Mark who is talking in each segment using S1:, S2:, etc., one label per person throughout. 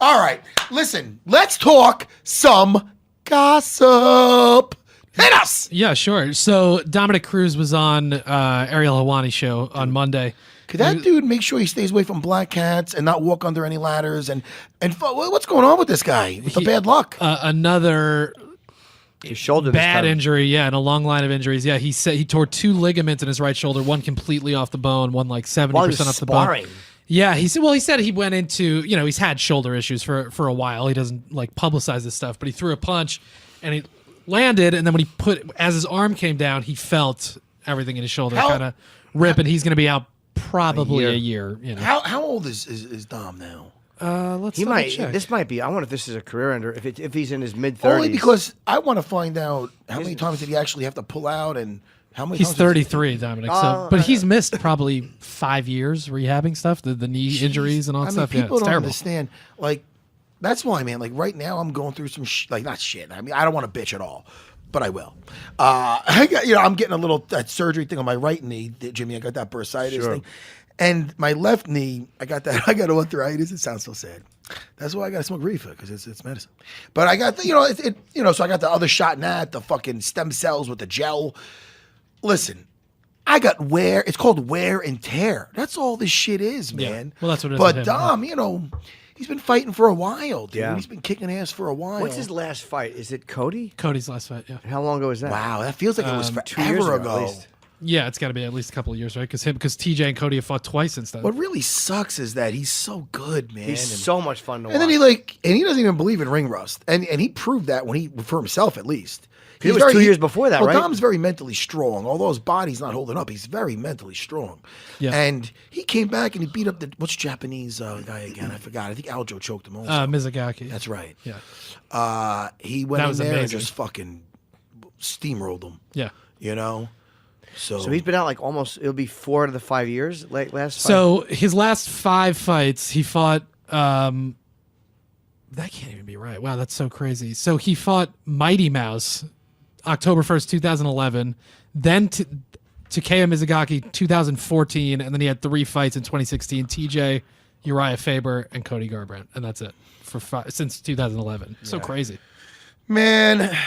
S1: All right, listen, let's talk some gossip. Hit us.
S2: Yeah, sure. So Dominick Cruz was on Ariel Helwani's show on Monday.
S1: Could that dude make sure he stays away from black cats and not walk under any ladders? And what's going on with this guy with the bad luck?
S2: Another
S3: His shoulder
S2: bad injury, and a long line of injuries. Yeah, he said he tore 2 ligaments in his right shoulder, one completely off the bone, one like 70% off the bone. Yeah, he said he went into, he's had shoulder issues for a while. He doesn't like publicize this stuff, but he threw a punch and he landed, and then when as his arm came down, he felt everything in his shoulder kind of rip, and he's going to be out probably a year.
S1: How old is Dom now?
S2: Let's
S3: check. This might be. I wonder if this is a career ender. If he's in his mid-30s.
S1: Only because I want to find out how many times did he actually have to pull out, and how many.
S2: He's 33, Dominic. But he's missed probably 5 years rehabbing stuff, the knee injuries and all that stuff.
S1: People don't
S2: terrible.
S1: understand. Like, that's why, man. Like right now, I'm going through some not shit. I mean, I don't want to bitch at all, but I will. I'm getting a little that surgery thing on my right knee, Jimmy. I got that bursitis thing. And my left knee, I got arthritis. It sounds so sad. That's why I got to smoke reefer, because it's medicine. But I got so I got the other shot in that, the fucking stem cells with the gel. Listen, I got it's called wear and tear. That's all this shit is, man.
S2: Yeah. Well, that's what it is.
S1: But Dom, he's been fighting for a while, dude. Yeah. He's been kicking ass for a while.
S3: What's his last fight? Is it Cody?
S2: Cody's last fight, yeah.
S3: How long ago was that?
S1: Wow, that feels like it was forever
S3: 2 years ago. At least.
S2: Yeah, it's got to be at least a couple of years, right? Because TJ and Cody have fought twice since then.
S1: What really sucks is that he's so good, man.
S3: He's so much fun to watch.
S1: And then he doesn't even believe in ring rust, and he proved that for himself at least.
S3: It was 2 years before that, right?
S1: Dom's very mentally strong. Although his body's not holding up, he's very mentally strong. Yeah. And he came back and he beat up what's Japanese guy again? I forgot. I think Aljo choked him also.
S2: Mizugaki.
S1: That's right.
S2: Yeah.
S1: He went in there and just fucking steamrolled him.
S2: Yeah.
S1: So
S3: he's been out like almost, it'll be 4 out of the 5 years, like last fight.
S2: So his last 5 fights, he fought, that can't even be right. Wow, that's so crazy. So he fought Mighty Mouse October 1st, 2011, then Takeya Mizugaki 2014, and then he had 3 fights in 2016, TJ, Uriah Faber, and Cody Garbrandt, and that's it since 2011. Yeah. So crazy.
S1: Man,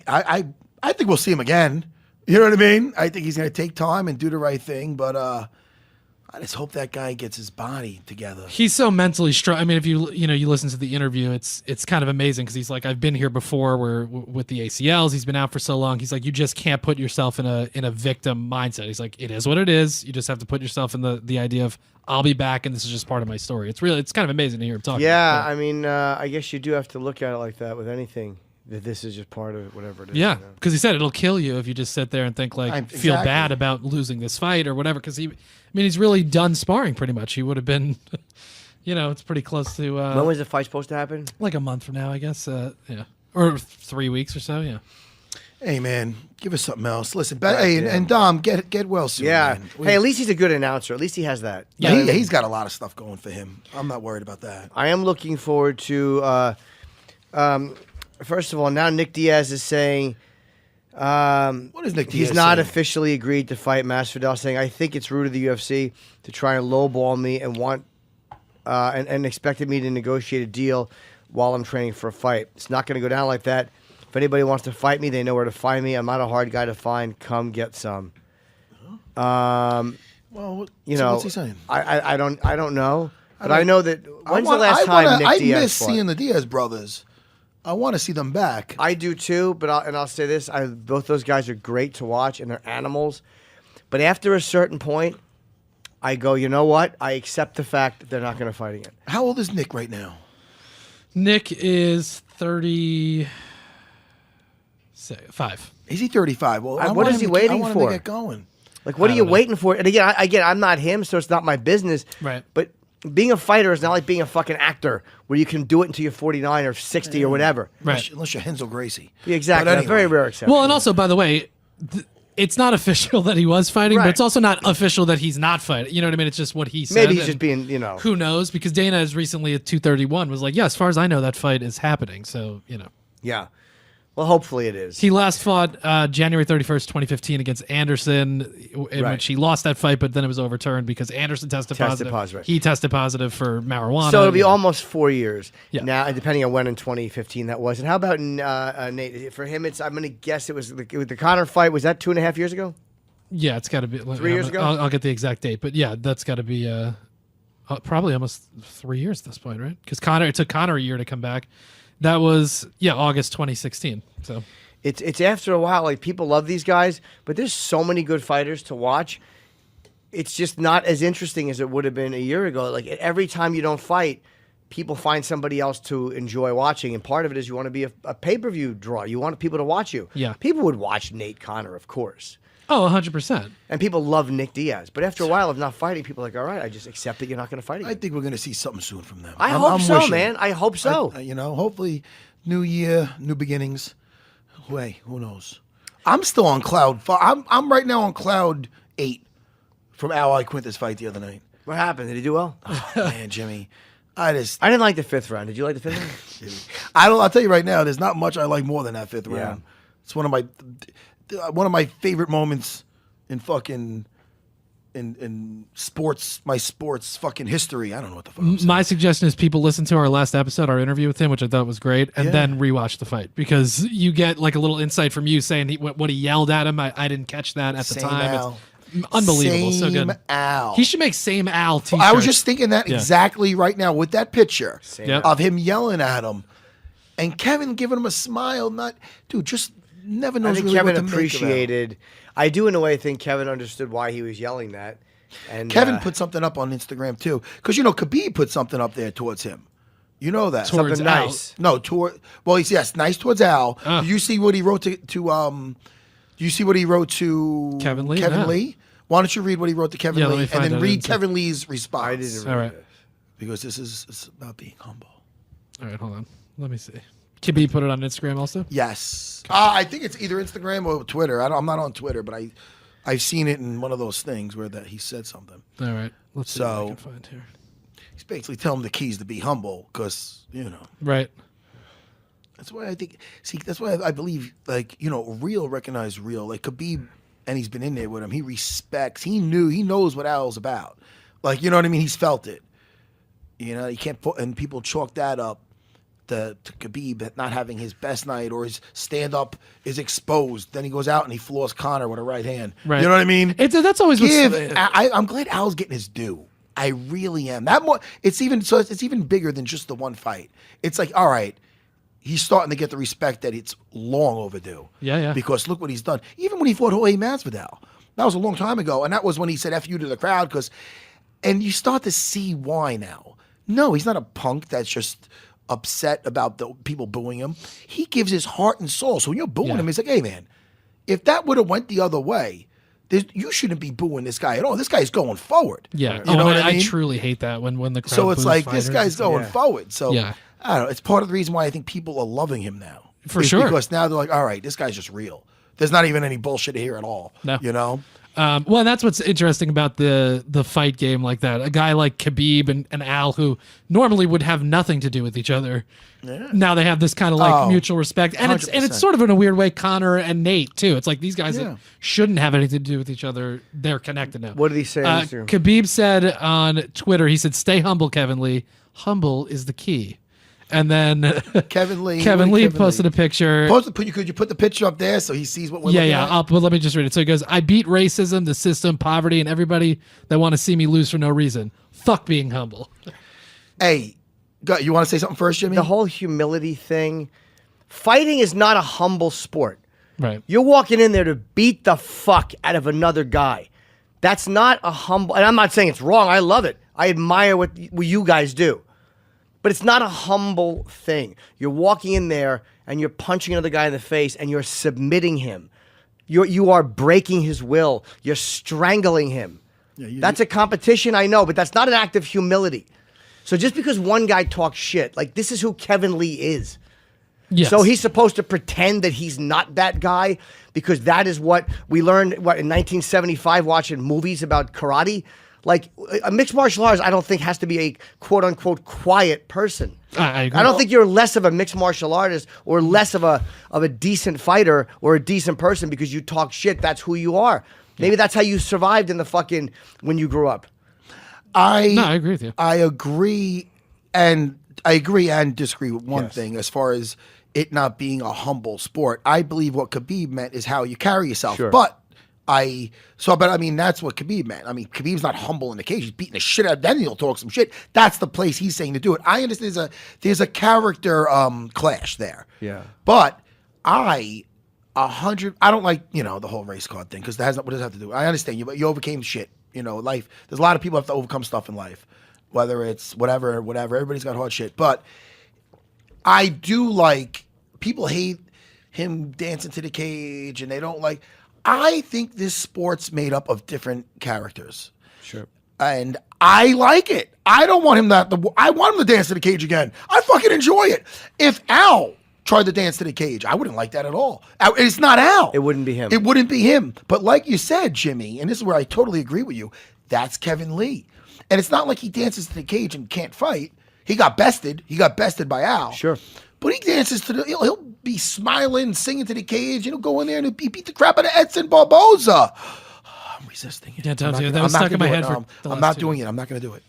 S1: I think we'll see him again. You know what I mean? I think he's going to take time and do the right thing, but I just hope that guy gets his body together.
S2: He's so mentally strong. I mean, if you listen to the interview, it's kind of amazing because he's like, I've been here before where with the ACLs, he's been out for so long. He's like, you just can't put yourself in a victim mindset. He's like, it is what it is. You just have to put yourself in the idea of, I'll be back and this is just part of my story. It's kind of amazing to hear him talk.
S3: Yeah, I mean, I guess you do have to look at it like that with anything. That this is just part of it, whatever it is.
S2: Yeah, because he said it'll kill you if you just sit there and think feel bad about losing this fight or whatever. Because he's really done sparring pretty much. He would have been, it's pretty close to.
S3: When was the fight supposed to happen?
S2: Like a month from now, I guess. Yeah, or 3 weeks or so. Yeah.
S1: Hey man, give us something else. Listen, and Dom, get well soon.
S3: Yeah.
S1: Man.
S3: Hey, at least he's a good announcer. At least he has that.
S1: Yeah, he's got a lot of stuff going for him. I'm not worried about that.
S3: I am looking forward to. First of all, now Nick Diaz is saying
S1: what is Nick Diaz
S3: he's not
S1: saying?
S3: officially agreed to fight Masvidal, saying, I think it's rude of the UFC to try and lowball me and want and expected me to negotiate a deal while I'm training for a fight. It's not going to go down like that. If anybody wants to fight me, they know where to find me. I'm not a hard guy to find. Come get some.
S1: Well, what's he saying?
S3: I don't know. But I know that when's the last time Nick Diaz
S1: I miss
S3: fought?
S1: seeing the Diaz brothers. I want to see them back.
S3: I do too, but I'll say this: both those guys are great to watch, and they're animals. But after a certain point, I go, you know what? I accept the fact that they're not going to fight again.
S1: How old is Nick right now?
S2: Nick is 35.
S1: Is he 35? Well,
S3: what is he waiting for?
S1: I want to get going.
S3: Like, what are you waiting for? And again, I'm not him, so it's not my business.
S2: Right.
S3: But being a fighter is not like being a fucking actor where you can do it until you're 49 or 60 or whatever.
S2: Right.
S1: Unless you're Hensel Gracie.
S3: Yeah, exactly.
S1: Anyway.
S3: A very rare exception.
S2: Well, and also, by the way, it's not official that he was fighting, but it's also not official that he's not fighting. You know what I mean? It's just what he said.
S3: Maybe he's just being,
S2: Who knows? Because Dana has recently at 231 was like, yeah, as far as I know, that fight is happening. So,
S3: Yeah. Well, hopefully it is.
S2: He last fought January 31st, 2015 against Anderson, in which he lost that fight, but then it was overturned because Anderson tested positive.
S3: Right.
S2: He tested positive for marijuana.
S3: So it'll be almost 4 years.
S2: Yeah.
S3: Now, depending on when in 2015 that was. And how about Nate? For him, I'm going to guess it was the Conor fight. Was that 2.5 years ago?
S2: Yeah, it's got to be
S3: 3 years ago.
S2: I'll get the exact date, but yeah, that's got to be probably almost 3 years at this point, right? Because it took Conor a year to come back. That was August 2016. So
S3: it's after a while. Like, people love these guys, but there's so many good fighters to watch. It's just not as interesting as it would have been a year ago. Like, every time you don't fight, people find somebody else to enjoy watching, and part of it is you want to be a pay-per-view draw. You want people to watch you.
S2: Yeah,
S3: people would watch Nate Conor, of course.
S2: Oh, 100%.
S3: And people love Nick Diaz. But after a while of not fighting, people are like, all right, I just accept that you're not going to fight again.
S1: I think we're going to see something soon from them.
S3: I hope so, man. I hope so.
S1: Hopefully, new year, new beginnings. Hey, who knows? I'm still on cloud. I'm right now on cloud 8 from Al Quintas fight the other night.
S3: What happened? Did he do well?
S1: Oh, man, Jimmy. I didn't
S3: like the 5th round. Did you like the 5th round?
S1: I'll tell you right now, there's not much I like more than that 5th round. It's one of my favorite moments in fucking in sports, my sports fucking history. I don't know what the fuck I'm saying.
S2: My suggestion is people listen to our last episode, our interview with him, which I thought was great, and then rewatch the fight, because you get like a little insight from you saying what he yelled at him. I didn't catch that at the time.
S1: Al.
S2: It's unbelievable. So good.
S1: Al.
S2: He should make Same Al t-shirts.
S1: I was just thinking that exactly right now with that picture of him yelling at him and Kevin giving him a smile. Just never knows
S3: I think
S1: really
S3: Kevin
S1: what to
S3: appreciated. I do, in a way, think Kevin understood why he was yelling that. And
S1: Kevin put something up on Instagram too, because Khabib put something up there towards him. You know that
S2: towards
S3: something
S2: Al.
S3: nice.
S1: No, he's nice towards Al. Do you see what he wrote to Do you see what he wrote to
S2: Kevin Lee?
S1: Kevin
S2: No.
S1: Lee? Why don't you read what he wrote to Kevin Lee and then read Kevin Lee's response?
S3: I didn't read
S2: All right.
S3: it.
S1: Because this is about being humble.
S2: All right, hold on. Let me see. Khabib put it on Instagram also?
S1: Yes. I think it's either Instagram or Twitter. I'm not on Twitter, but I've seen it in one of those things where he said something.
S2: All right. Let's see what I can find here.
S1: He's basically telling him the keys to be humble because,
S2: Right.
S1: That's why I think, that's why I believe, real recognize real. Like Khabib, and he's been in there with him, he knows what Al's about. You know what I mean? He's felt it. He can't put, and people chalk that up to Khabib not having his best night, or his stand-up is exposed. Then he goes out and he floors Conor with a right hand.
S2: Right.
S1: You know what I mean?
S2: That's always
S1: I'm glad Al's getting his due. I really am. It's even bigger than just the one fight. It's like, all right, he's starting to get the respect that it's long overdue.
S2: Yeah.
S1: Because look what he's done. Even when he fought Jorge Masvidal, that was a long time ago, and that was when he said "F you" to the crowd. And you start to see why now. No, he's not a punk that's just upset about the people booing him. He gives his heart and soul. So when you're booing him, it's like, hey man, if that would have went the other way, you shouldn't be booing this guy at all. This guy's going forward.
S2: Yeah,
S1: you know what I mean?
S2: I truly hate that when the crowd.
S1: So it's
S2: boos
S1: like
S2: fighters.
S1: this guy's going forward. So
S2: yeah.
S1: I don't know. It's part of the reason why I think people are loving him now.
S2: For sure.
S1: Because now they're like, all right, this guy's just real. There's not even any bullshit here at all.
S2: No. Well, that's what's interesting about the fight game like that. A guy like Khabib and Al, who normally would have nothing to do with each other, now they have this kind of mutual respect, and
S1: 100%.
S2: it's sort of in a weird way Conor and Nate too. It's like these guys that shouldn't have anything to do with each other, they're connected now.
S3: What did he say?
S2: Khabib said on Twitter, he said, "Stay humble, Kevin Lee. Humble is the key." And then
S1: Kevin Lee
S2: posted a picture.
S1: Could you put the picture up there so he sees what we're looking at?
S2: Well, let me just read it. So he goes, "I beat racism, the system, poverty, and everybody that want to see me lose for no reason. Fuck being humble."
S1: Hey, you want to say something first, Jimmy?
S3: The whole humility thing. Fighting is not a humble sport.
S2: Right.
S3: You're walking in there to beat the fuck out of another guy. That's not a humble. And I'm not saying it's wrong. I love it. I admire what you guys do. But it's not a humble thing. You're walking in there and you're punching another guy in the face and you're submitting him. You are breaking his will. You're strangling him. That's a competition, I know, but that's not an act of humility. So just because one guy talks shit, like this is who Kevin Lee is.
S2: Yes.
S3: So he's supposed to pretend that he's not that guy because that is what we learned in 1975 watching movies about karate. Like a mixed martial artist, I don't think has to be a quote unquote quiet person.
S2: I agree.
S3: I don't think you're less of a mixed martial artist or less of a decent fighter or a decent person because you talk shit. That's who you are. Maybe that's how you survived in the fucking when you grew up.
S2: I agree with you.
S1: I agree and disagree with one thing as far as it not being a humble sport. I believe what Khabib meant is how you carry yourself.
S3: Sure.
S1: But I mean, that's what Khabib meant. I mean, Khabib's not humble in the cage. He's beating the shit out. Then he'll talk some shit. That's the place he's saying to do it. I understand there's a character clash there.
S3: Yeah.
S1: But I don't like, the whole race card thing because what does it have to do? I understand you, but you overcame shit. Life. There's a lot of people have to overcome stuff in life, whether it's whatever. Everybody's got hard shit. But I do like, people hate him dancing to the cage and they don't like, I think this sport's made up of different characters.
S3: Sure.
S1: And I like it. I don't want him I want him to dance to the cage again. I fucking enjoy it. If Al tried to dance to the cage, I wouldn't like that at all. It's not Al.
S3: It wouldn't be him.
S1: It wouldn't be him. But like you said, Jimmy, and this is where I totally agree with you, that's Kevin Lee. And it's not like he dances to the cage and can't fight. He got bested. He got bested by Al.
S3: Sure.
S1: But he dances to he'll be smiling, singing to the cage, go in there and he beat the crap out of Edson Barboza. I'm resisting it.
S2: Yeah, don't do it. That was stuck in my head for the
S1: I'm
S2: last
S1: not
S2: 2
S1: doing it. I'm not going to do it.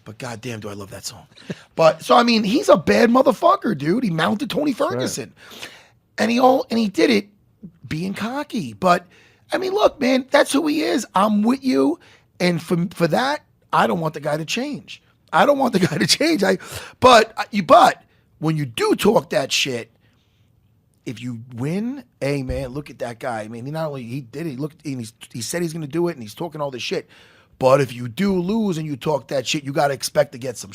S1: But goddamn, do I love that song. But so I mean, he's a bad motherfucker, dude. He mounted Tony Ferguson, and he did it being cocky. But I mean, look, man, that's who he is. I'm with you, and for that, I don't want the guy to change. But when you do talk that shit, if you win, hey man, look at that guy. I mean, he did it. He said he's going to do it, and he's talking all this shit. But if you do lose and you talk that shit, you got to expect to get some